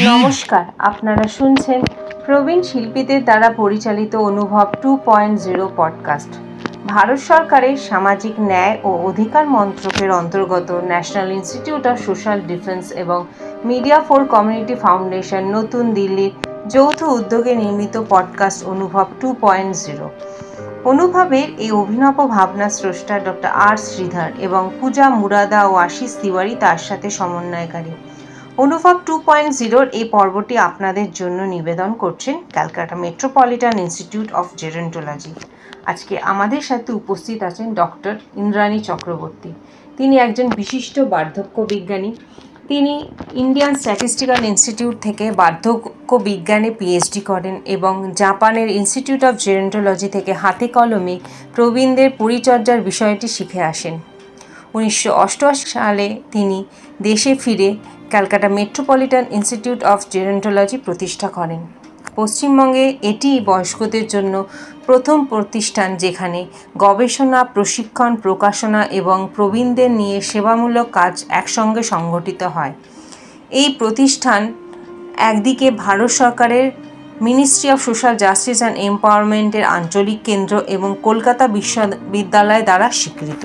নমস্কার, আপনারা শুনছেন প্রবীণ শিল্পীদের দ্বারা পরিচালিত অনুভব 2.0 পডকাস্ট। ভারত সরকারের সামাজিক ন্যায় ও অধিকার মন্ত্রকের অন্তর্গত national institute of social defence এবং মিডিয়া ফর কমিউনিটি ফাউন্ডেশন নতুন দিল্লির যৌথ উদ্যোগে নির্মিত পডকাস্ট অনুভব 2.0। অনুভবের এই অভিনব ভাবনা স্রষ্টা ডক্টর আর শ্রীধর এবং পূজা মুরাদা ও আশিস তিওয়ারি তার সাথে সমন্বয়কারী। অনুভব 2.0 এই পর্বটি আপনাদের জন্য নিবেদন করছেন Calcutta metropolitan institute of gerontology. আজকে আমাদের সাথে উপস্থিত আছেন ডক্টর ইন্দ্রাণী চক্রবর্তী। তিনি একজন বিশিষ্ট বার্ধক্য বিজ্ঞানী। তিনি ইন্ডিয়ান স্ট্যাটিস্টিক্যাল ইনস্টিটিউট থেকে বার্ধক্য বিজ্ঞানে পিএইচডি করেন এবং জাপানের ইনস্টিটিউট অফ জেরন্টোলজি থেকে হাতে কলমে প্রবীণদের পরিচর্যার বিষয়টি শিখে আসেন। 1988 সালে তিনি দেশে ফিরে Calcutta metropolitan institute of gerontology প্রতিষ্ঠা করেন। পশ্চিমবঙ্গে এটি বয়স্কদের জন্য প্রথম প্রতিষ্ঠান যেখানে গবেষণা, প্রশিক্ষণ, প্রকাশনা এবং প্রবীণদের নিয়ে সেবামূলক কাজ একসঙ্গে সংগঠিত হয়। এই প্রতিষ্ঠান একদিকে ভারত সরকারের ministry of social justice and এম্পাওয়ারমেন্টের আঞ্চলিক কেন্দ্র এবং কলকাতা বিশ্ববিদ্যালয় দ্বারা স্বীকৃত।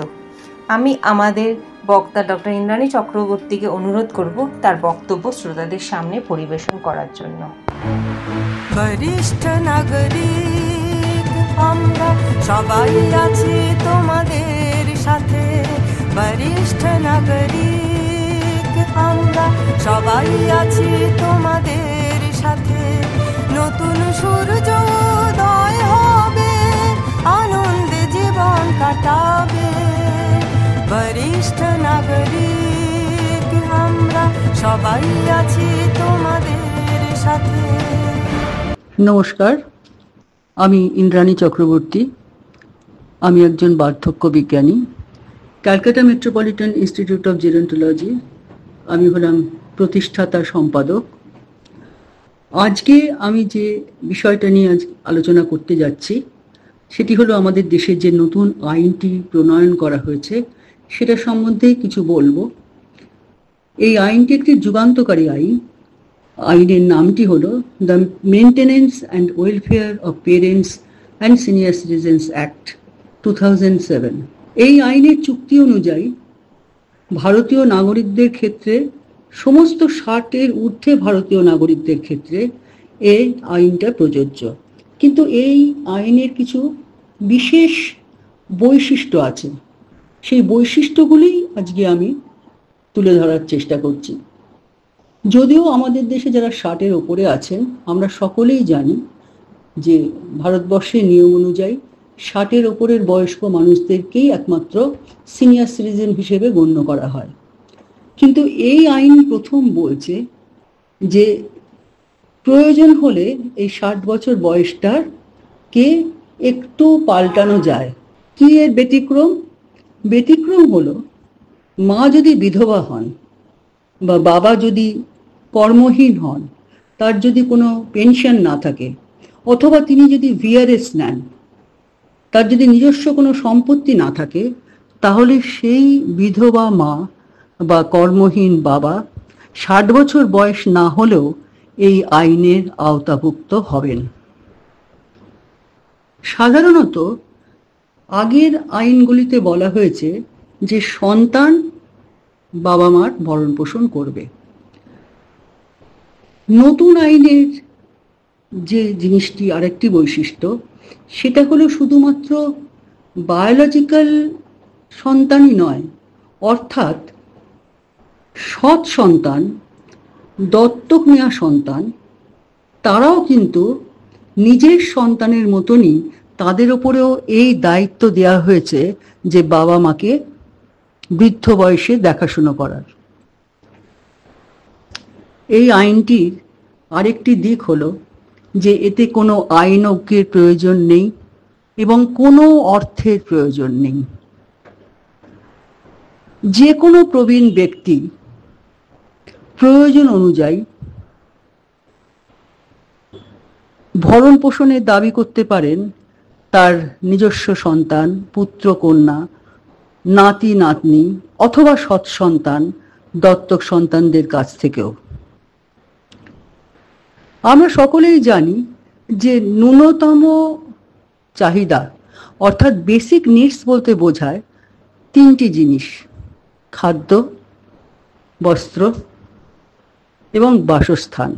আমি আমাদের বক্তা ডক্টর ইন্দ্রাণী চক্রবর্তীকে অনুরোধ করব তার বক্তব্য শ্রোতাদের সামনে পরিবেশন করার জন্য। বরিষ্ঠ নাগরিক আমরা সবাই আছি তোমাদের সাথে, বরিষ্ঠ নাগরিক আমরা সবাই আছি তোমাদের সাথে। নতুন সূর্যোদয় হবে, আনন্দে জীবন কাটাবে, বরিষ্ঠ নাগরিক আমরা সবাই আছি তোমাদের সাথে। নমস্কার, আমি ইন্দ্রাণী চক্রবর্তী। আমি একজন বার্ধক্য বিজ্ঞানী, Calcutta metropolitan institute of gerontology. আমি হলাম প্রতিষ্ঠাতা সম্পাদক। আজকে আমি যে বিষয়টা নিয়ে আজ আলোচনা করতে যাচ্ছি সেটি হলো আমাদের দেশের যে নতুন আইনটি প্রণয়ন করা হয়েছে সেটা সম্বন্ধে কিছু বলবো। এই আইনটি একটি যুগান্তকারী আইন। আইনের নামটি হলো the maintenance and welfare of parents and senior citizens act 2007। এই আইনের চুক্তি অনুযায়ী ভারতীয় নাগরিকদের ক্ষেত্রে, সমস্ত 60-এর ঊর্ধ্বে ভারতীয় নাগরিকদের ক্ষেত্রে এই আইনটা প্রযোজ্য। কিন্তু এই আইনের কিছু বিশেষ বৈশিষ্ট্য আছে। সেই বৈশিষ্ট্যগুলি আজকে আমি তুলে ধরার চেষ্টা করছি। যদিও আমাদের দেশে যারা 60-এর ওপরে আছেন আমরা সকলেই জানি যে ভারতবর্ষের নিয়ম অনুযায়ী 60-এর ওপরের বয়স্ক মানুষদেরকেই একমাত্র সিনিয়র সিটিজেন হিসেবে গণ্য করা হয়। কিন্তু এই আইন প্রথম বলছে যে প্রয়োজন হলে এই 60 বছর বয়সটার কে একটু পাল্টানো যায়। কি এর ব্যতিক্রম? ব্যতিক্রম হলো মা যদি বিধবা হন বা বাবা যদি কর্মহীন হন, তার যদি কোনো পেনশন না থাকে, অথবা তিনি যদি ভিআরএস নেন, তার যদি নিজস্ব কোনো সম্পত্তি না থাকে, তাহলে সেই বিধবা মা বা কর্মহীন বাবা 60 বছর বয়স না হলেও এই আইনের আওতাভুক্ত হবেন। সাধারণত আগের আইনগুলিতে বলা হয়েছে যে সন্তান বাবা মার ভরণ পোষণ করবে। নতুন আইনের যে জিনিসটি আরেকটি বৈশিষ্ট্য, সেটা হলো শুধুমাত্র বায়োলজিক্যাল সন্তানই নয়, অর্থাৎ সৎ সন্তান, দত্তক নেওয়া সন্তান, তারাও কিন্তু নিজের সন্তানের মতনই তাদের ওপরেও এই দায়িত্ব দেওয়া হয়েছে যে বাবা মাকে বৃদ্ধ বয়সে দেখাশোনা করার। এই আইনটির আরেকটি দিক হলো যে এতে কোনো আইনজ্ঞের প্রয়োজন নেই এবং কোনো অর্থের প্রয়োজন নেই। যে কোনো প্রবীণ ব্যক্তি প্রয়োজন অনুযায়ী ভরণ পোষণের দাবি করতে পারেন তার নিজস্ব সন্তান, পুত্র কন্যা, নাতি নাতনি অথবা সৎ সন্তান, দত্তক সন্তানদের কাছ থেকেও। আমরা সকলেই জানি যে ন্যূনতম চাহিদা অর্থাৎ বেসিক নিডস বলতে বোঝায় তিনটি জিনিস: খাদ্য, বস্ত্র এবং বাসস্থান।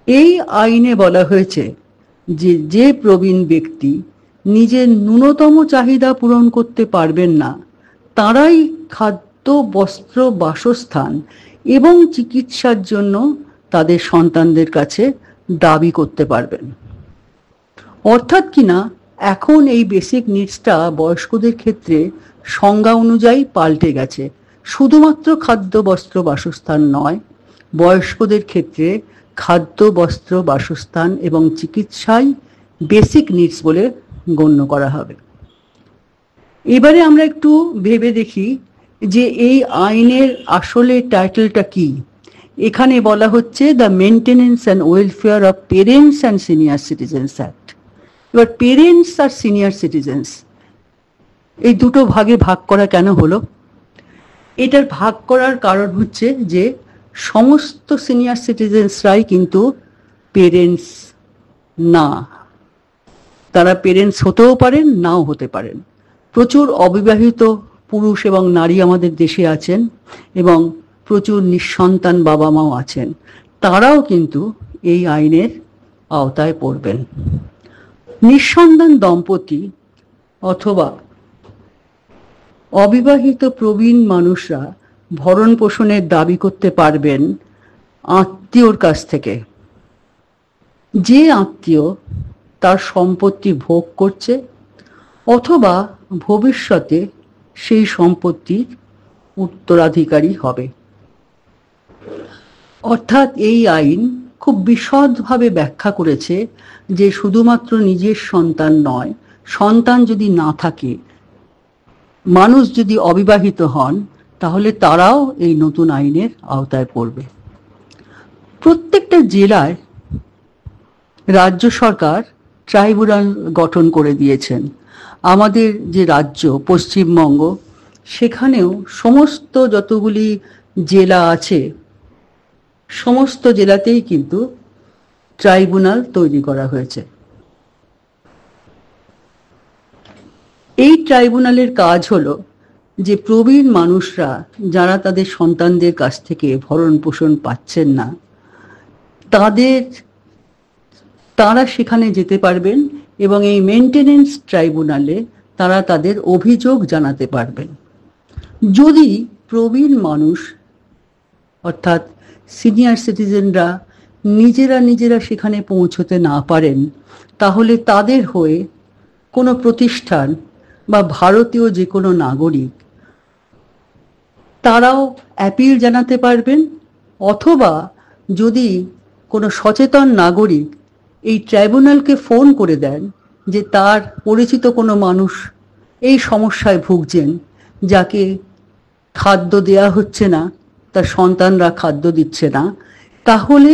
এই আইনে বলা হয়েছে যে যে প্রবীণ ব্যক্তি নিজের ন্যূনতম চাহিদা পূরণ করতে পারবেন না, তারাই খাদ্য, বস্ত্র, বাসস্থান এবং চিকিৎসার জন্য তাদের সন্তানদের কাছে দাবি করতে পারবেন। অর্থাৎ কিনা এখন এই বেসিক নিডসটা বয়স্কদের ক্ষেত্রে সংজ্ঞা অনুযায়ী পাল্টে গেছে। শুধুমাত্র খাদ্য, বস্ত্র, বাসস্থান নয়, বয়স্কদের ক্ষেত্রে খাদ্য, বস্ত্র, বাসস্থান এবং চিকিৎসাই বেসিক নিডস বলে গণ্য করা হবে। এবারে আমরা একটু ভেবে দেখি যে এই আইনের আসলে টাইটেলটা কি। এখানে বলা হচ্ছে the maintenance and welfare of parents and senior citizens act. এবার পেরেন্টস আর সিনিয়র সিটিজেন্স এই দুটো ভাগে ভাগ করা কেন হলো? এটার ভাগ করার কারণ হচ্ছে যে সমস্ত সিনিয়র সিটিজেন্সরাই কিন্তু পেরেন্টস না। তারা পেরেন্টস হতেও পারেন, নাও হতে পারেন। প্রচুর অবিবাহিত পুরুষ এবং নারী আমাদের দেশে আছেন এবং প্রচুর নিঃসন্তান বাবা মাও আছেন। তারাও কিন্তু এই আইনের আওতায় পড়বেন। নিঃসন্তান দম্পতি অথবা অবিবাহিত প্রবীণ মানুষরা ভরণ পোষণের দাবি করতে পারবেন আত্মীয়র কাছ থেকে, যে আত্মীয় তার সম্পত্তি ভোগ করছে অথবা ভবিষ্যতে সেই সম্পত্তির উত্তরাধিকারী হবে। অর্থাৎ এই আইন খুব বিশদভাবে ব্যাখ্যা করেছে যে শুধুমাত্র নিজের সন্তান নয়, সন্তান যদি না থাকে, মানুষ যদি অবিবাহিত হন, তাহলে তারাও এই নতুন আইনের আওতায় পড়বে। প্রত্যেকটা জেলায় রাজ্য সরকার ট্রাইব্যুনাল গঠন করে দিয়েছেন। আমাদের যে রাজ্য পশ্চিমবঙ্গ, সেখানেও সমস্ত যতগুলি জেলা আছে, সমস্ত জেলাতেই কিন্তু ট্রাইব্যুনাল তৈরি করা হয়েছে। এই ট্রাইব্যুনালের কাজ হলো যে প্রবীণ মানুষরা যারা তাদের সন্তানদের কাছ থেকে ভরণ পোষণ পাচ্ছেন না, তারা সেখানে যেতে পারবেন এবং এই মেনটেনেন্স ট্রাইব্যুনালে তারা তাদের অভিযোগ জানাতে পারবেন। যদি প্রবীণ মানুষ অর্থাৎ সিনিয়র সিটিজেনরা নিজেরা সেখানে পৌঁছতে না পারেন, তাহলে তাদের হয়ে কোনো প্রতিষ্ঠান বা ভারতীয় যে কোনো নাগরিক তারাও অ্যাপিল জানাতে পারবেন। অথবা যদি কোনো সচেতন নাগরিক এই ট্রাইব্যুনালকে ফোন করে দেন যে তার পরিচিত কোনো মানুষ এই সমস্যায় ভুগছেন, যাকে খাদ্য দেয়া হচ্ছে না, তার সন্তানরা খাদ্য দিচ্ছে না, তাহলে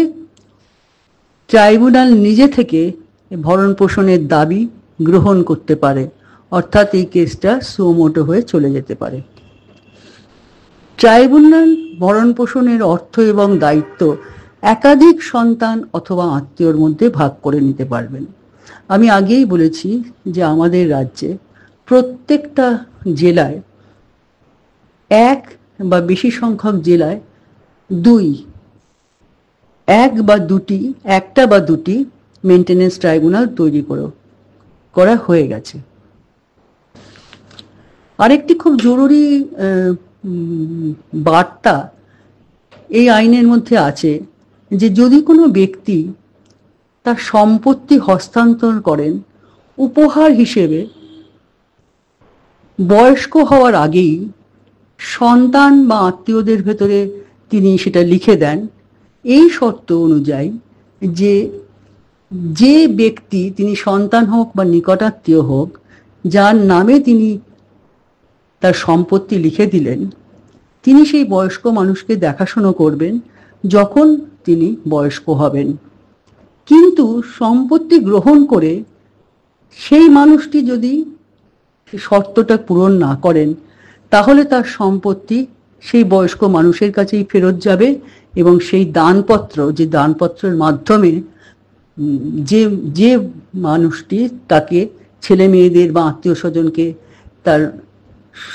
ট্রাইব্যুনাল নিজে থেকে ভরণ পোষণের দাবি গ্রহণ করতে পারে। অর্থাৎ এই কেসটা সুমোটো হয়ে চলে যেতে পারে। ট্রাইব্যুনাল ভরণ পোষণের অর্থ এবং দায়িত্ব একাধিক সন্তান অথবা আত্মীয়র মধ্যে ভাগ করে নিতে পারবেন। আমি আগেই বলেছি যে আমাদের রাজ্যে প্রত্যেকটা জেলায় এক বা বেশি সংখ্যক জেলায় একটা বা দুটি মেনটেনেন্স ট্রাইব্যুনাল তৈরি করা হয়ে গেছে। আরেকটি খুব জরুরি বার্তা এই আইনের মধ্যে আছে যে যদি কোনো ব্যক্তি তার সম্পত্তি হস্তান্তর করেন উপহার হিসেবে বয়স্ক হওয়ার আগেই সন্তান বা আত্মীয়দের ভেতরে তিনি সেটা লিখে দেন, এই শর্ত অনুযায়ী যে ব্যক্তি, তিনি সন্তান হোক বা নিকটাত্মীয় হোক, যার নামে তিনি তার সম্পত্তি লিখে দিলেন, তিনি সেই বয়স্ক মানুষকে দেখাশোনা করবেন যখন তিনি বয়স্ক হবেন। কিন্তু সম্পত্তি গ্রহণ করে সেই মানুষটি যদি শর্তটা পূরণ না করেন, তাহলে তার সম্পত্তি সেই বয়স্ক মানুষের কাছেই ফেরত যাবে এবং সেই দানপত্র, যে দানপত্রের মাধ্যমে যে যে মানুষটি তাকে ছেলে মেয়েদের বা আত্মীয় স্বজনকে তার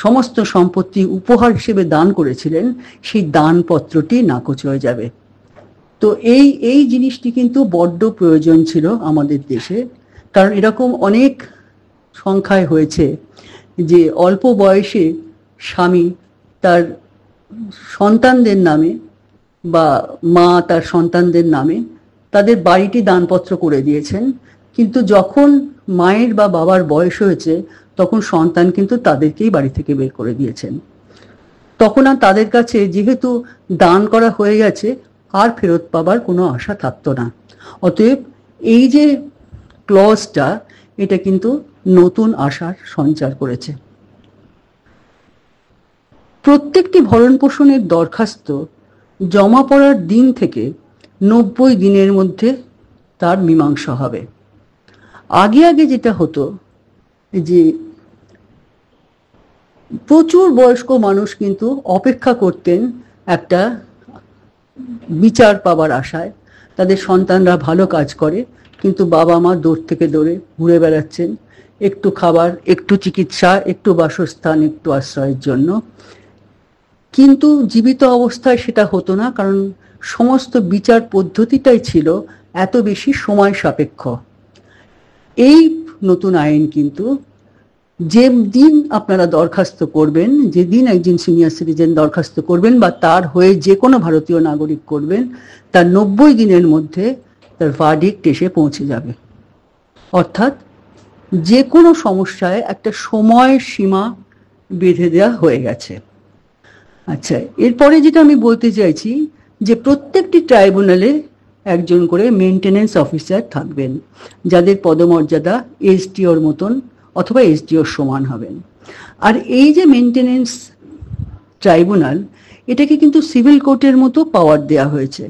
সমস্ত সম্পত্তি উপহার হিসেবে দান করেছিলেন, সেই দানপত্রটি নাকচ হয়ে যাবে। তো এই জিনিসটি কিন্তু বড্ড প্রয়োজন ছিল আমাদের দেশে, কারণ এরকম অনেক সংখ্যায় হয়েছে যে অল্প বয়সে স্বামী তার সন্তানদের নামে বা মা তার সন্তানদের নামে তাদের বাড়িটি দানপত্র করে দিয়েছেন, কিন্তু যখন মায়ের বা বাবার বয়স হয়েছে তখন সন্তান কিন্তু তাদেরকেই বাড়ি থেকে বের করে দিয়েছেন। তখন আর তাদের কাছে যেহেতু দান করা হয়ে গেছে আর ফেরত পাবার কোনো আশা থাকতো না। অতএব এই যে ক্লজটা, এটা কিন্তু নতুন আশার সঞ্চার করেছে। প্রত্যেকটি ভরণ পোষণের দরখাস্ত জমা পড়ার দিন থেকে 90 দিনের মধ্যে তার মীমাংসা হবে। আগে আগে যেটা হতো যে প্রচুর বয়স্ক মানুষ কিন্তু অপেক্ষা করতেন একটা বিচার পাবার আশায়। তাদের সন্তানরা ভালো কাজ করে, কিন্তু বাবা মা দূর থেকে দূরে ঘুরে বেড়াচ্ছেন একটু খাবার, একটু চিকিৎসা, একটু বাসস্থান, একটু আশ্রয়ের জন্য। কিন্তু জীবিত অবস্থায় সেটা হতো না, কারণ সমস্ত বিচার পদ্ধতিটাই ছিল এত বেশি সময় সাপেক্ষ। এই নতুন আইন কিন্তু যে দিন আপনারা দরখাস্ত করবেন, যেদিন একজন সিনিয়র সিটিজেন দরখাস্ত করবেন বা তার হয়ে যে কোনো ভারতীয় নাগরিক করবেন, তার 90 দিনের মধ্যে তার ভার্ডিক্ট এসে পৌঁছে যাবে। অর্থাৎ যে কোনো সমস্যায় একটা সময় সীমা বেঁধে দেওয়া হয়ে গেছে। আচ্ছা, এরপরে যেটা আমি বলতে চাইছি যে প্রত্যেকটি ট্রাইব্যুনালে একজন করে মেনটেনেন্স অফিসার থাকবেন, যাদের পদমর্যাদা এসডিওর মতন অথবা এসডিওর সমান হবেন। আর এই যে মেনটেনেন্স ট্রাইব্যুনাল, এটাকে কিন্তু সিভিল কোর্টের মতো পাওয়ার দেওয়া হয়েছে।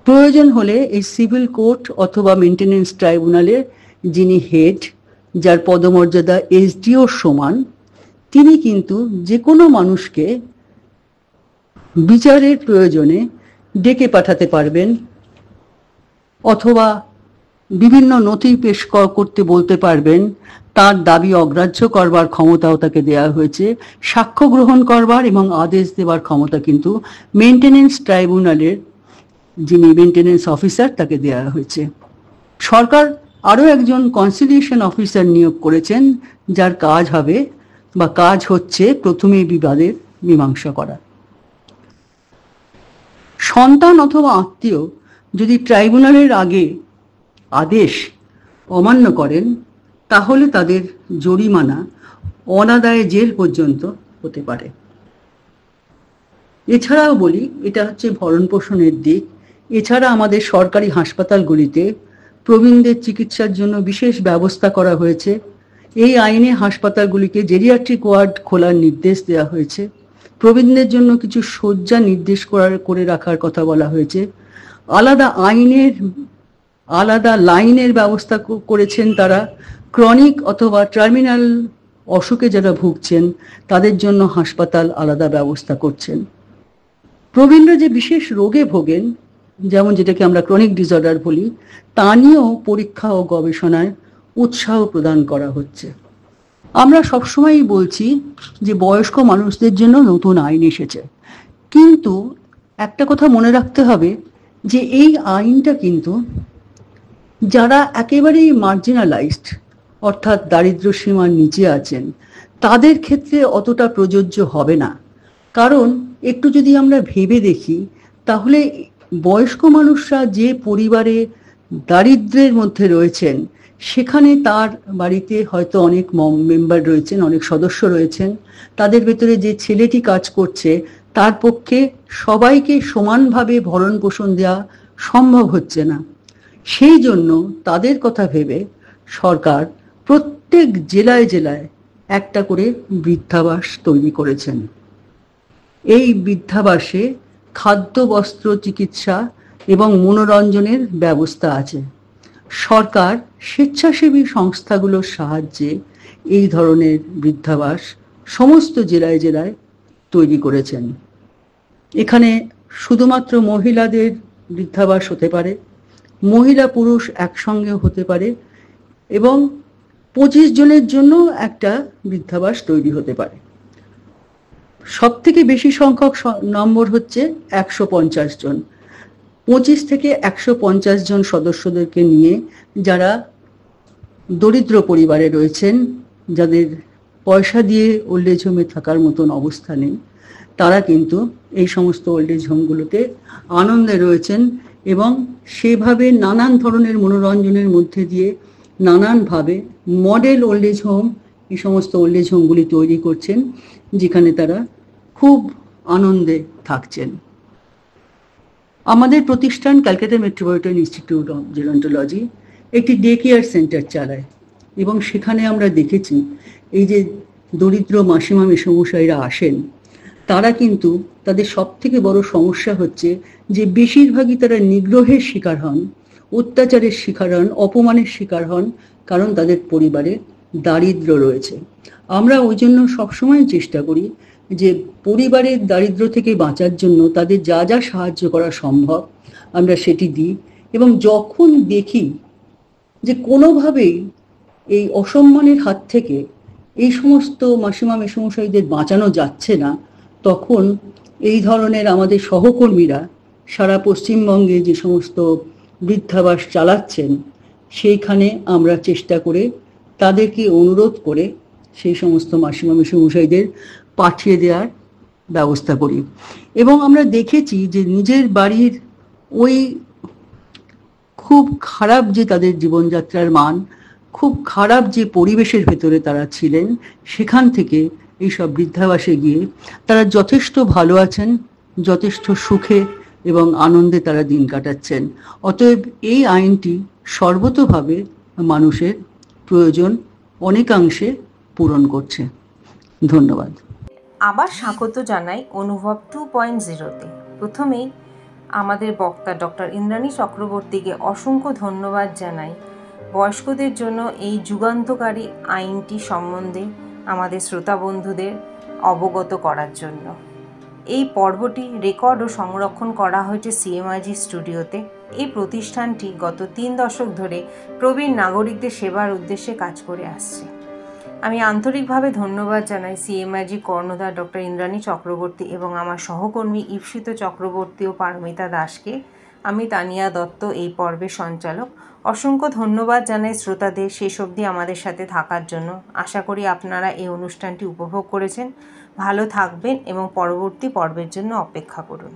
প্রয়োজন হলে এই সিভিল কোর্ট অথবা মেনটেনেন্স ট্রাইব্যুনালের যিনি হেড, যার পদমর্যাদা এসডিওর সমান, তিনি কিন্তু যে কোনো মানুষকে বিচারের প্রয়োজনে ডেকে পাঠাতে পারবেন অথবা বিভিন্ন নথি পেশ করতে বলতে পারবেন। তার দাবি অগ্রাহ্য করবার ক্ষমতাও তাকে দেওয়া হয়েছে। সাক্ষ্য গ্রহণ করবার এবং আদেশ দেওয়ার ক্ষমতা কিন্তু মেনটেনেন্স ট্রাইব্যুনালের যিনি মেনটেনেন্স অফিসার তাকে দেওয়া হয়েছে। সরকার আরও একজন কনসিলিয়েশন অফিসার নিয়োগ করেছেন, যার কাজ হবে বা কাজ হচ্ছে প্রথমে বিবাদের মীমাংসা করা। সন্তান অথবা আত্মীয় যদি ট্রাইব্যুনালের আগে আদেশ অমান্য করেন, তাহলে তাদের জরিমানা অনাদায়ে জেল পর্যন্ত হতে পারে। এছাড়াও বলি, এটা হচ্ছে ভরণ পোষণের দিক। এছাড়া আমাদের সরকারি হাসপাতালগুলিতে প্রবীণদের চিকিৎসার জন্য বিশেষ ব্যবস্থা করা হয়েছে। এই আইনে হাসপাতালগুলিকে জেরিয়াট্রিক ওয়ার্ড খোলার নির্দেশ দেওয়া হয়েছে। প্রবীণদের জন্য কিছু শয্যা নির্দেশ করে রাখার কথা বলা হয়েছে। আলাদা লাইনের ব্যবস্থা করেছেন তারা। ক্রনিক অথবা টার্মিনাল অসুখে যারা ভুগছেন তাদের জন্য হাসপাতাল আলাদা ব্যবস্থা করছেন। প্রবীণরা যে বিশেষ রোগে ভোগেন, যেমন যেটাকে আমরা ক্রনিক ডিসঅর্ডার বলি, তা নিয়েও পরীক্ষা ও গবেষণায় উৎসাহ প্রদান করা হচ্ছে। আমরা সবসময়ই বলছি যে বয়স্ক মানুষদের জন্য নতুন আইন এসেছে, কিন্তু একটা কথা মনে রাখতে হবে যে এই আইনটা কিন্তু যারা একেবারেই মার্জিনালাইজড, অর্থাৎ দারিদ্র্য সীমার নিচে আছেন, তাদের ক্ষেত্রে অতটা প্রযোজ্য হবে না। কারণ একটু যদি আমরা ভেবে দেখি, তাহলে বয়স্ক মানুষরা যে পরিবারে দারিদ্র্যের মধ্যে রয়েছেন, সেখানে তার বাড়িতে হয়তো অনেক মেম্বার রয়েছেন, অনেক সদস্য রয়েছেন। তাদের ভেতরে যে ছেলেটি কাজ করছে, তার পক্ষে সবাইকে সমানভাবে ভরণ পোষণ দেওয়া সম্ভব হচ্ছে না। সেই জন্য তাদের কথা ভেবে সরকার প্রত্যেক জেলায় জেলায় একটা করে বৃদ্ধাবাস তৈরি করেছেন। এই বৃদ্ধাবাসে খাদ্য, বস্ত্র, চিকিৎসা এবং মনোরঞ্জনের ব্যবস্থা আছে। সরকার স্বেচ্ছাসেবী সংস্থাগুলোর সাহায্যে এই ধরনের বৃদ্ধাবাস সমস্ত জেলায় জেলায় তৈরি করেছেন। এখানে শুধুমাত্র মহিলাদের বৃদ্ধাবাস হতে পারে, মহিলা পুরুষ একসঙ্গে হতে পারে এবং 25 জনের জন্য একটা বৃদ্ধাবাস তৈরি হতে পারে। সব থেকে বেশি সংখ্যক নম্বর হচ্ছে 150 জন। 25 থেকে 150 জন সদস্যদেরকে নিয়ে যারা দরিদ্র পরিবারে রয়েছেন, যাদের পয়সা দিয়ে ওল্ড এজ হোমে থাকার মতন অবস্থা নেই, তারা কিন্তু এই সমস্ত ওল্ড এজ হোমগুলোতে আনন্দে রয়েছেন এবং সেভাবে নানান ধরনের মনোরঞ্জনের মধ্যে দিয়ে নানানভাবে মডেল ওল্ড এজ হোম, এই সমস্ত ওল্ড এজ হোমগুলি তৈরি করছেন, যেখানে তারা খুব আনন্দে থাকছেন। আমাদের প্রতিষ্ঠান Calcutta metropolitan institute of gerontology একটি ডে কেয়ার সেন্টার চালায় এবং সেখানে আমরা দেখেছি এই যে দরিদ্র মাসিমা মেসমশাইরা আসেন, তারা কিন্তু তাদের সব থেকে বড় সমস্যা হচ্ছে যে বেশিরভাগই তারা নিগ্রহের শিকার হন, অত্যাচারের শিকার হন, অপমানের শিকার হন, কারণ তাদের পরিবারে দারিদ্র্য রয়েছে। আমরা ওই জন্য সবসময় চেষ্টা করি যে পরিবারের দারিদ্র্য থেকে বাঁচার জন্য তাদের যা যা সাহায্য করা সম্ভব আমরা সেটি দিই এবং যখন দেখি যে কোনোভাবেই এই অসম্মানের হাত থেকে এই সমস্ত মাসিমা মেসমশাইদের বাঁচানো যাচ্ছে না, তখন এই ধরনের আমাদের সহকর্মীরা সারা পশ্চিমবঙ্গে যে সমস্ত বৃদ্ধাবাস চালাচ্ছেন, সেইখানে আমরা চেষ্টা করে তাদেরকে অনুরোধ করে সেই সমস্ত মাসিমা মেসমশাইদের পাঠিয়ে দেওয়ার ব্যবস্থা করি। এবং আমরা দেখেছি যে নিজের বাড়ির ওই খুব খারাপ যে তাদের জীবনযাত্রার মান, খুব খারাপ যে পরিবেশের ভেতরে তারা ছিলেন, সেখান থেকে এইসব বৃদ্ধাবাসে গিয়ে তারা যথেষ্ট ভালো আছেন, যথেষ্ট সুখে এবং আনন্দে তারা দিন কাটাচ্ছেন। অতএব এই আইনটি সর্বতোভাবে মানুষের প্রয়োজন অনেকাংশে পূরণ করছে। ধন্যবাদ। আবার স্বাগত জানাই অনুভব 2.0-তে। প্রথমেই আমাদের বক্তা ডক্টর ইন্দ্রাণী চক্রবর্তীকে অসংখ্য ধন্যবাদ জানাই বয়স্কদের জন্য এই যুগান্তকারী আইনটি সম্বন্ধে আমাদের শ্রোতা বন্ধুদের অবগত করার জন্য। এই পর্বটি রেকর্ড ও সংরক্ষণ করা হয়েছে সিএমআইজি স্টুডিওতে। এই প্রতিষ্ঠানটি গত 3 দশক ধরে প্রবীণ নাগরিকদের সেবার উদ্দেশ্যে কাজ করে আসছে। আমি আন্তরিকভাবে ধন্যবাদ জানাই সিএমআইজি কর্ণধার ডক্টর ইন্দ্রাণী চক্রবর্তী এবং আমার সহকর্মী ঈপ্সিত চক্রবর্তী ও পারমিতা দাসকে। আমি তানিয়া দত্ত, এই পর্বের সঞ্চালক। অসংখ্য ধন্যবাদ জানাই শ্রোতাদের শেষ অবধি আমাদের সাথে থাকার জন্য। আশা করি আপনারা এই অনুষ্ঠানটি উপভোগ করেছেন। ভালো থাকবেন এবং পরবর্তী পর্বের জন্য অপেক্ষা করুন।